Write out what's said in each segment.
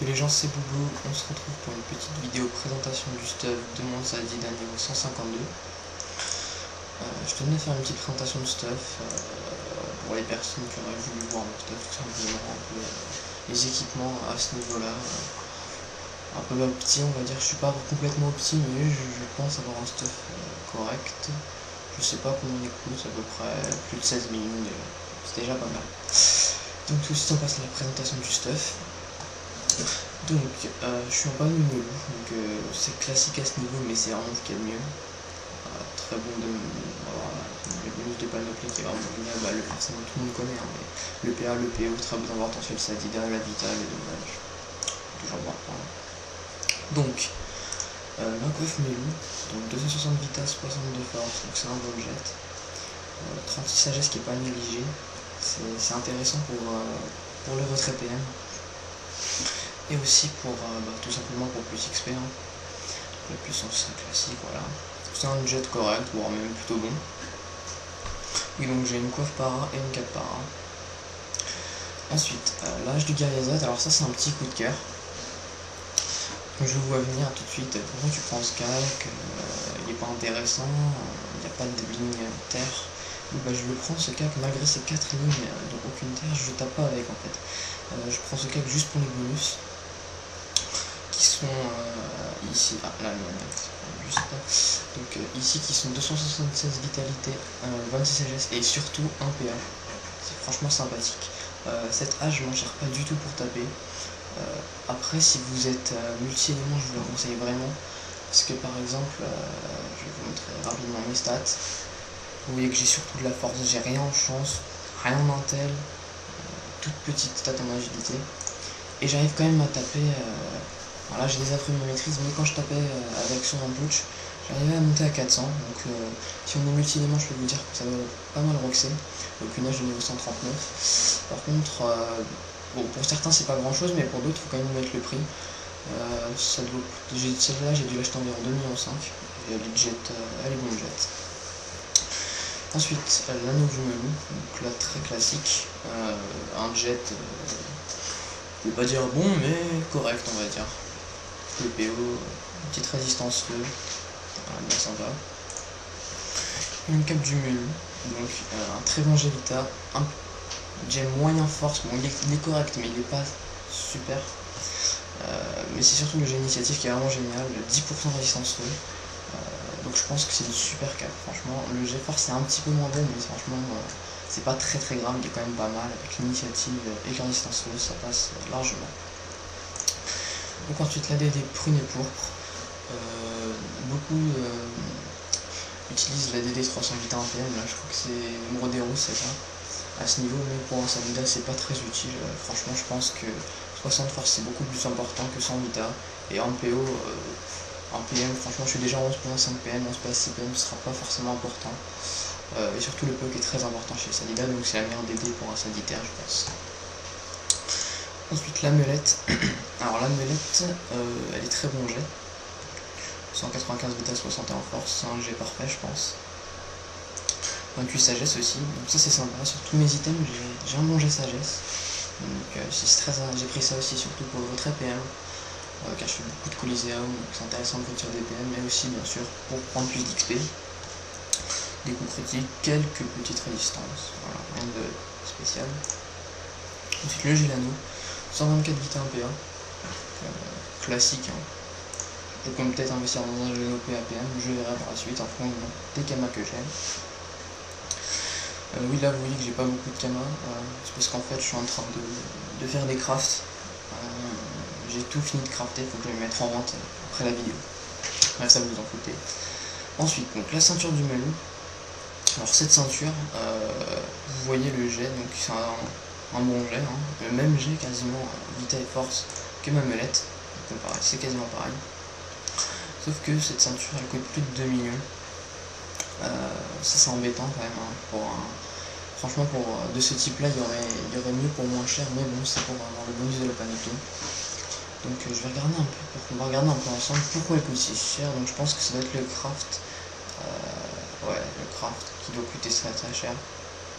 Et les gens, c'est Boubou, on se retrouve pour une petite vidéo présentation du stuff de mon Zadida niveau 152. Je tenais à faire une petite présentation de stuff pour les personnes qui auraient voulu voir mon stuff, tout simplement, un peu les équipements à ce niveau-là. Un peu petit, on va dire, je suis pas complètement opti, mais je pense avoir un stuff correct. Je sais pas combien il coûte, à peu près plus de 16 millions déjà, c'est déjà pas mal. Donc tout de suite on passe à la présentation du stuff. Donc je suis en panneau de Melou, donc c'est classique à ce niveau, mais c'est vraiment ce qu'il y a de mieux. Très bon de le bonus de panoplie qui est vraiment génial, forcément tout le monde connaît, hein, mais le PA, le PO, très bon important sur le Zadida, la Vita, les dommages, toujours bon à prendre. Donc Minecraft Melou, donc 260 vitesse, 62 force, donc c'est un bon jet. 36 sagesse qui est pas négligé, c'est intéressant pour le retrait PM. Et aussi pour tout simplement pour plus XP, hein. La puissance classique, voilà. C'est un jet correct, voire même plutôt bon. Et donc j'ai une coiffe para et une cape para. Ensuite, l'âge du guerrier Z, alors ça c'est un petit coup de cœur. Je vous vois venir tout de suite, pourquoi tu prends ce calque, il n'est pas intéressant, il n'y a pas de ligne terre. Je le prends ce calque malgré ces 4 lignes, donc aucune terre, je tape pas avec en fait. Je prends ce calque juste pour les bonus. Qui sont ici, là, juste là. Donc ici qui sont 276 vitalité, 26 sagesse et surtout 1 PA. C'est franchement sympathique. Cette hache je m'en gère pas du tout pour taper. Après si vous êtes multi-éléments, je vous le conseille vraiment. Parce que par exemple, je vais vous montrer rapidement mes stats. Vous voyez que j'ai surtout de la force, j'ai rien en chance, rien en intel, toute petite stat en agilité. Et j'arrive quand même à taper. Alors là j'ai déjà appris ma maîtrise, mais quand je tapais avec son Ambush, j'arrivais à monter à 400, donc si on est multi-élément, je peux vous dire que ça doit pas mal roxer, donc une âge de niveau 139. Par contre, bon, pour certains c'est pas grand chose, mais pour d'autres il faut quand même mettre le prix. Celle-là j'ai dû l'acheter environ 2,5 millions, et elle est bon jet. Ensuite, l'anneau du Melou, donc là très classique, un jet, je vais pas dire bon, mais correct on va dire. Le PO, petite résistance feu, bien sympa. Une cape du Melou, donc un très bon jet Vita, un jet moyen force, bon il est correct mais il est pas super. Mais c'est surtout le jet initiative qui est vraiment génial, 10% résistance feu. Donc je pense que c'est une super cape, franchement. Le jet force c'est un petit peu moins bon, mais franchement c'est pas très grave, il est quand même pas mal. Avec l'initiative et la résistance feu, ça passe largement. Donc ensuite l'ADD prune et pourpre. Beaucoup utilisent l'ADD 300 Vita 1 PM, là je crois que c'est Mrodero, c'est ça. À ce niveau, mais pour un Zadida c'est pas très utile. Franchement je pense que 60 force c'est beaucoup plus important que 100 Vita. Et en PO, en PM, franchement je suis déjà en 11.5 PM, 11.6 PM ce sera pas forcément important. Et surtout le POC est très important chez le Zadida, donc c'est la meilleure DD pour un Zaditaire je pense. Ensuite la melette, alors la melette elle est très bon jet, 195 vitesse, 61 force, c'est un jet parfait je pense. 28 sagesse aussi, donc ça c'est sympa, sur tous mes items j'ai un bon jet sagesse, donc j'ai pris ça aussi surtout pour le retrait PM, car je fais beaucoup de Coliseum, donc c'est intéressant de retirer des PM, mais aussi bien sûr pour prendre plus d'XP, des coups critiques, quelques petites résistances, voilà, rien de spécial. Ensuite le Gilano, 124 Vita 1 PA, classique, hein. Je compte peut-être investir dans un jeu OP APM, je verrai par la suite en fonction des kamas que j'ai. Oui, là vous voyez que j'ai pas beaucoup de kamas, c'est parce qu'en fait je suis en train de faire des crafts. J'ai tout fini de crafter, il faut que je me mette en vente après la vidéo. Bref, ça vous en foutez. Ensuite, donc la ceinture du Melou. Alors cette ceinture, vous voyez le jet, donc c'est un bon jet, hein. Le même jet quasiment Vita et force que ma melette, c'est quasiment pareil. Sauf que cette ceinture elle coûte plus de 2 millions. Ça c'est embêtant quand même, hein, franchement de ce type là il y aurait mieux pour moins cher, mais bon c'est pour avoir le bonus de la panoplie. Donc je vais regarder un peu, on va regarder un peu ensemble pourquoi elle coûte si cher. Donc je pense que ça doit être le craft, ouais le craft qui doit coûter très cher.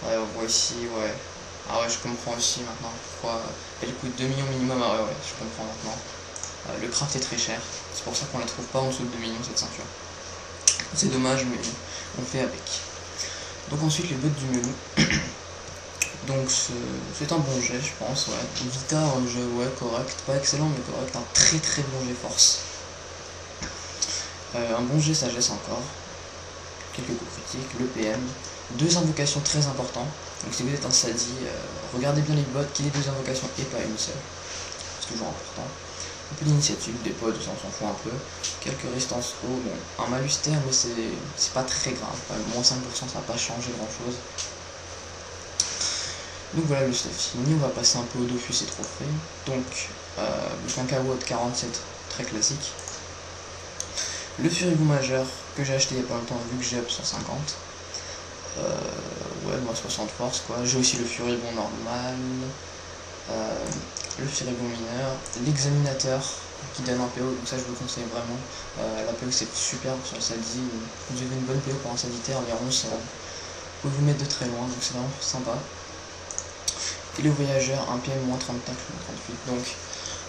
Ouais on voit ici, ouais Ah ouais, je comprends aussi maintenant pourquoi elle coûte 2 millions minimum. Ah ouais, je comprends maintenant. Le craft est très cher, c'est pour ça qu'on la trouve pas en dessous de 2 millions cette ceinture. C'est dommage, mais on fait avec. Donc ensuite les bottes du menu. Donc c'est un bon jet, je pense, ouais. Vita, un jeu, ouais, correct, pas excellent mais correct, un très très bon jet force. Un bon jet sagesse encore, quelques coups critiques, le PM, 2 invocations très importantes. Donc si vous êtes un sadi, regardez bien les bottes, qu'il y ait 2 invocations et pas une seule, c'est toujours important. Un peu d'initiative, des potes, on s'en fout un peu. Quelques résistances haut, bon, un malus terre, mais c'est pas très grave, moins 5% ça va pas changer grand chose. Donc voilà le stuff fini, on va passer un peu au Dofus et trophées. Donc, le Kankawa de 47, très classique. Le Furibou majeur, que j'ai acheté il y a pas longtemps, vu que j'ai up 150. Ouais, moi 60 force quoi. J'ai aussi le Furibou normal. Le Furibou mineur. L'examinateur, qui donne un PO, donc ça je vous conseille vraiment. La PO c'est super sur le Sadi. Vous avez une bonne PO pour un Saditaire, les ronces, vous vous mettre de très loin, donc c'est vraiment sympa. Et le voyageur, un PM moins 30 tac, moins 38. Donc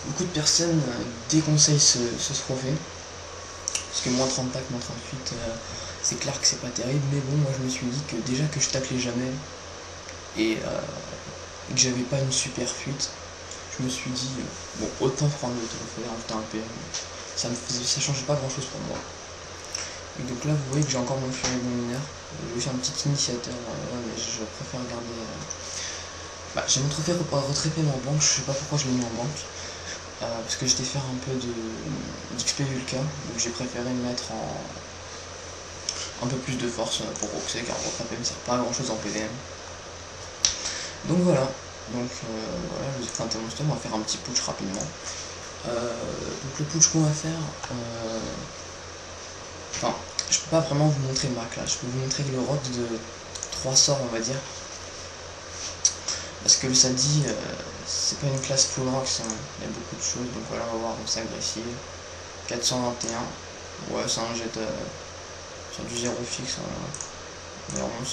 beaucoup de personnes déconseillent ce trophée. Parce que moins 30 tac, moins 38, c'est clair que c'est pas terrible. Mais bon, moi je me suis dit que déjà que je taclais jamais et que j'avais pas une super fuite, je me suis dit, bon, autant prendre le trophée, rajouter un PM. Ça changeait pas grand chose pour moi. Et donc là, vous voyez que j'ai encore mon Furibou mineur. J'ai aussi un petit initiateur, mais je préfère regarder. J'ai mon trophée retrait PM en banque, je sais pas pourquoi je l'ai mis en banque. Parce que j'étais faire un peu d'XP Vulca, donc j'ai préféré mettre en un peu plus de force pour Roxy, car retrait PM sert pas à grand chose en PVM. Donc voilà, voilà, je vous ai présenté mon stuff, on va faire un petit push rapidement. Donc le push qu'on va faire, enfin, je peux pas vraiment vous montrer ma classe, je peux vous montrer le rock de 3 sorts on va dire. Parce que le Sadi, c'est pas une classe full rock, il y a beaucoup de choses, donc voilà, on va voir, c'est agressif. 421, ouais, c'est un jet sur du 0 fixe, voilà. 11.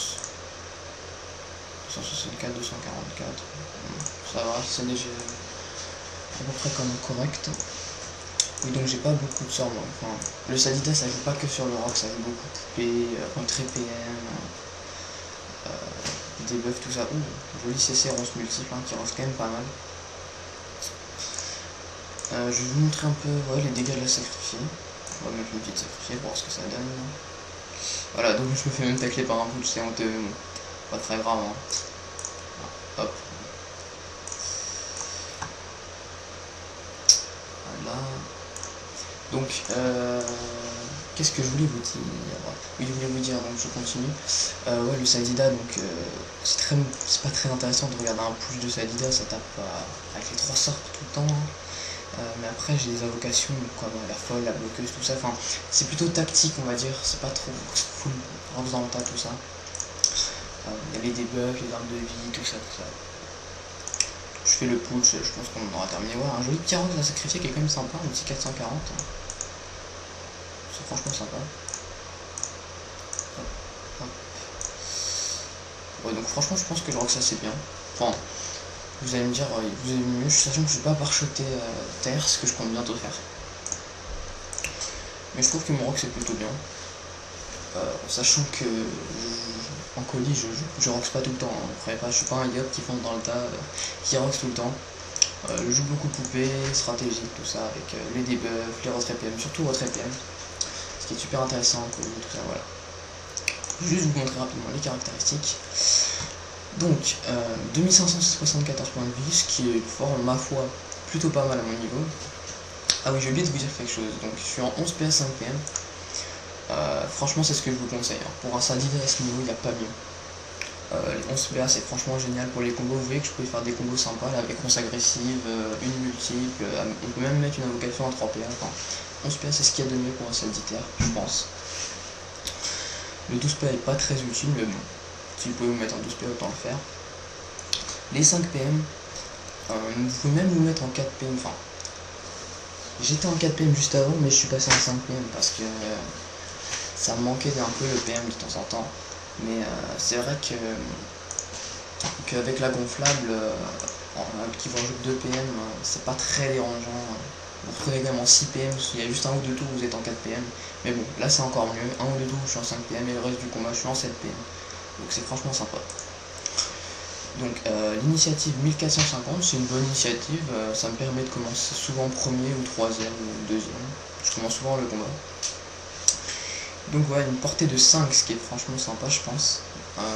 264, 244, ça va, c'est déjà à peu près comme correct. Oui, donc j'ai pas beaucoup de sorts, moi. Enfin, le Sadida ça joue pas que sur le rock, ça joue beaucoup poupée, entrée PM, debuff, tout ça. Joli CC ronce multiple, qui ronce quand même pas mal. Je vais vous montrer un peu les dégâts de la sacrifiée. On va mettre une petite sacrifiée pour voir ce que ça donne. Voilà, donc je me fais même tacler par un push, c'est honteux, pas très grave. Hein. Hop. Voilà. Donc, qu'est-ce que je voulais vous dire? Oui, je voulais vous dire, donc je continue. Ouais, le Sadida, donc c'est pas très intéressant de regarder un push de Sadida, ça tape avec les 3 sorts tout le temps. Mais après j'ai des invocations comme la folle, la bloqueuse, tout ça, enfin c'est plutôt tactique on va dire, c'est pas trop full rentre dans le tas tout ça. Il y a les debuffs, les armes de vie, tout ça. Je fais le putsch, je pense qu'on aura terminé. Ouais, un joli petit rock à sacrifier qui est quand même sympa, un petit 440. C'est franchement sympa. Hop, hop. Ouais, donc franchement je pense que le rock ça c'est bien. Enfin, vous allez me dire, vous avez mieux, sachant que je vais pas parchoter terre, ce que je compte bientôt faire. Mais je trouve que mon rock c'est plutôt bien. Sachant que en colis je rox pas tout le temps, hein. Je suis pas un yop qui fonce dans le tas, qui rox tout le temps. Je joue beaucoup de poupées, stratégiques, tout ça, avec les debuffs, les retraits PM, surtout retraits PM. Ce qui est super intéressant en colis, tout ça, voilà. Je vais juste vous montrer rapidement les caractéristiques. Donc, 2574 points de vie, ce qui est fort, ma foi, plutôt pas mal à mon niveau. Ah oui, j'ai oublié de vous dire quelque chose, donc je suis en 11 PA 5 PM. Franchement, c'est ce que je vous conseille. Hein. Pour un Sadida à ce niveau, il n'y a pas mieux. Les 11 PA, c'est franchement génial pour les combos. Vous voyez que je peux faire des combos sympas là, avec ronce agressive, une multiple. On peut même mettre une invocation en 3 PA. Enfin, 11 PA, c'est ce qu'il y a de mieux pour un Saditaire, je pense. Le 12 PA est pas très utile, mais bon, si vous pouvez vous mettre en 12 PA, autant le faire. Les 5 PM, vous pouvez même vous mettre en 4 PM. Enfin, j'étais en 4 PM juste avant, mais je suis passé en 5 PM parce que ça me manquait un peu le PM de temps en temps. Mais c'est vrai que Donc avec la gonflable, qui va en jeu de 2 PM, c'est pas très dérangeant. Vous prenez quand même en 6 PM, il y a juste un ou deux tours où vous êtes en 4 PM. Mais bon, là c'est encore mieux, un ou deux tours où je suis en 5 PM et le reste du combat je suis en 7 PM. Donc c'est franchement sympa. Donc l'initiative 1450, c'est une bonne initiative, ça me permet de commencer souvent premier ou troisième ou deuxième. Je commence souvent le combat. Donc voilà, une portée de 5, ce qui est franchement sympa je pense.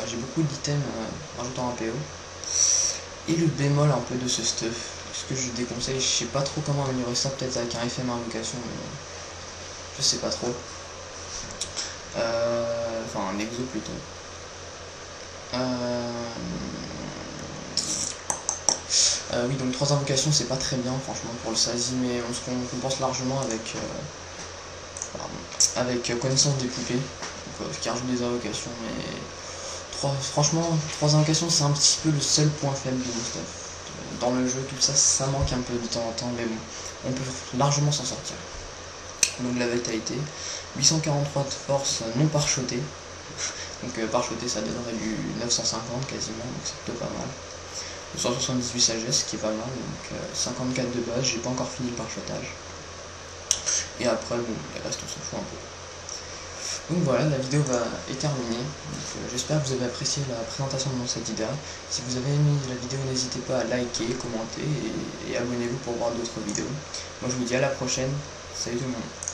J'ai beaucoup d'items en rajoutant un PO. Et le bémol un peu de ce stuff, ce que je déconseille, je sais pas trop comment améliorer ça, peut-être avec un FM invocation, mais je sais pas trop. Enfin un exo plutôt. Oui, donc 3 invocations c'est pas très bien franchement pour le Sazi, mais on se compense largement avec connaissance des poupées, donc, qui rajoute des invocations, mais franchement 3 invocations c'est un petit peu le seul point faible de mon stuff. Dans le jeu, tout ça, ça manque un peu de temps en temps, mais bon, on peut largement s'en sortir. Donc la vitalité, 843 de force non parchotée, donc parchoté ça donnerait du 950 quasiment, donc c'est plutôt pas mal. 178 sagesse qui est pas mal, donc 54 de base, j'ai pas encore fini le parchotage. Et après, bon, les restes on s'en fout un peu. Donc voilà, la vidéo est terminée. J'espère que vous avez apprécié la présentation de mon Sadida. Si vous avez aimé la vidéo, n'hésitez pas à liker, commenter et abonnez-vous pour voir d'autres vidéos. Moi je vous dis à la prochaine. Salut tout le monde.